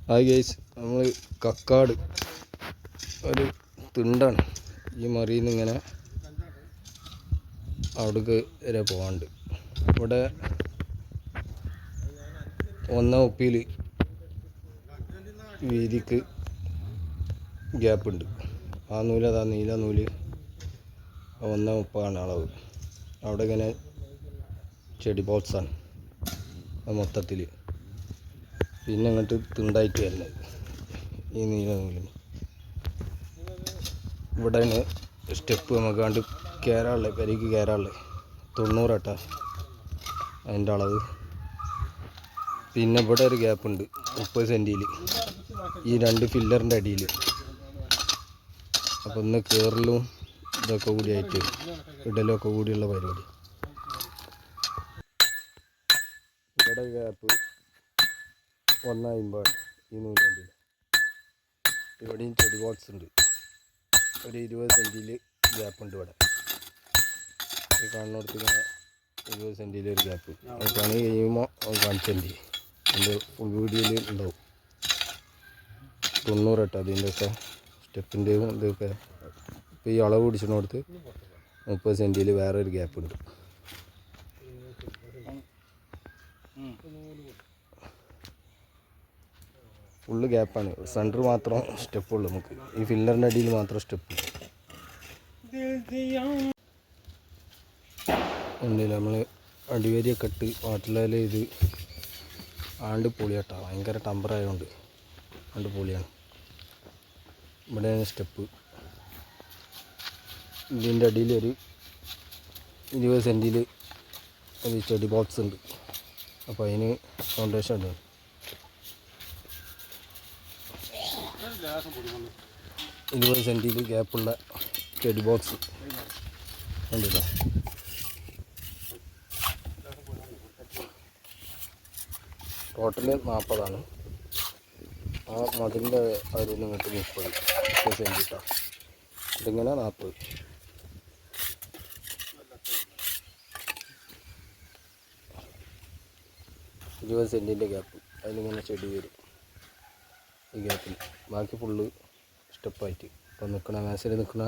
Hi guys, നമ്മൾ കക്കാട് ഒരു തിണ്ടാണ്. ഈ മറിയിൽ നിന്ന് ഇങ്ങനെ അവിടേക്ക് വരെ പോകാണ്ട്. ഇവിടെ ഒന്നാം ഉപ്പിയിൽ വീതിക്ക് ഗ്യാപ്പുണ്ട്. ആ നൂല്, അതാ നീല നൂല്, ഒന്നാം ഉപ്പാണ് അളവ്. അവിടെ ഇങ്ങനെ ചെടി ബോക്സാണ് മൊത്തത്തിൽ. പിന്നെ അങ്ങോട്ട് തിണ്ടായിട്ട് വരുന്നത് ഈ നീല നൂലിന്. ഇവിടെയാണ് സ്റ്റെപ്പ് നമുക്ക് കണ്ട് കയറാനുള്ളത്, പെരയ്ക്ക് കയറാനുള്ളത്. 90 കേട്ടോ അതിൻ്റെ അളവ്. പിന്നെ ഇവിടെ ഒരു ഗ്യാപ്പുണ്ട് 30 സെൻറ്റിയിൽ, ഈ 2 ഫില്ലറിൻ്റെ അടിയിൽ. അപ്പോൾ ഇന്ന് കയറലും ഇതൊക്കെ കൂടിയായിട്ട് ഇടലും ഒക്കെ കൂടിയുള്ള പരിപാടി. ഇവിടെ ഗ്യാപ്പ് 1.50 ഈ നൂലുണ്ട്. ഇവിടെയും ചെടി ബോക്സ് ഉണ്ട്. ഒരു 20 സെൻറ്റിയിൽ ഗ്യാപ്പുണ്ട് ഇവിടെ. ഈ കാണുന്നിടത്ത് ഇങ്ങനെ 20 സെൻറ്റിയിൽ ഒരു ഗ്യാപ്പ്. പണി കഴിയുമ്പോൾ കാണിച്ചെൻറ്റി എൻ്റെ ഫുൾ വീഡിയോയിൽ ഉണ്ടാവും. 90 കേട്ടോ അതിൻ്റെയൊക്കെ സ്റ്റെപ്പിൻ്റെയും ഇതൊക്കെ. ഇപ്പോൾ ഈ അളവ് പിടിച്ചിടത്ത് 30 സെൻറ്റിയിൽ വേറെ ഒരു ഗ്യാപ്പുണ്ട്. ഫുള്ള് ഗ്യാപ്പാണ്. സെൻറ്റർ മാത്രം സ്റ്റെപ്പുള്ളൂ നമുക്ക്. ഈ ഫില്ലറിൻ്റെ അടിയിൽ മാത്രം സ്റ്റെപ്പ് ഉണ്ടല്ലോ. നമ്മൾ അടിവരിയൊക്കെ ഇട്ട് വാട്ടിലാൽ ഇത് ആണ്ട് പൊളിയാട്ടോ. ഭയങ്കര ടമ്പറായതുകൊണ്ട് ആണ്ട് പൊളിയാണ്. ഇവിടെയാണ് സ്റ്റെപ്പ്. ഇതിൻ്റെ അടിയിൽ ഒരു 20 സെൻറ്റിയിൽ ഒരു ചെടി ബോക്സ് ഉണ്ട്. അപ്പോൾ അതിന് ഫൗണ്ടേഷൻ ഉണ്ട്. 20 സെൻറ്റിയിൽ ഗ്യാപ്പുള്ള ചെടി ബോക്സ് കണ്ടില്ല. ടോട്ടൽ 40 ആ മതിലിൻ്റെ അതിൽ നിന്നിട്ട് 30 സെൻറ്റിട്ടാണ്. ഇതിങ്ങനെ 40. 20 സെൻറ്റിൻ്റെ ഗ്യാപ്പ്. അതിലിങ്ങനെ ചെടി വരും ഈ ഗ്യാപ്പിൽ. ബാക്കി ഫുള്ള് സ്റ്റെപ്പായിട്ട്. ഇപ്പോൾ നിൽക്കണ മേശയിൽ നിൽക്കുന്ന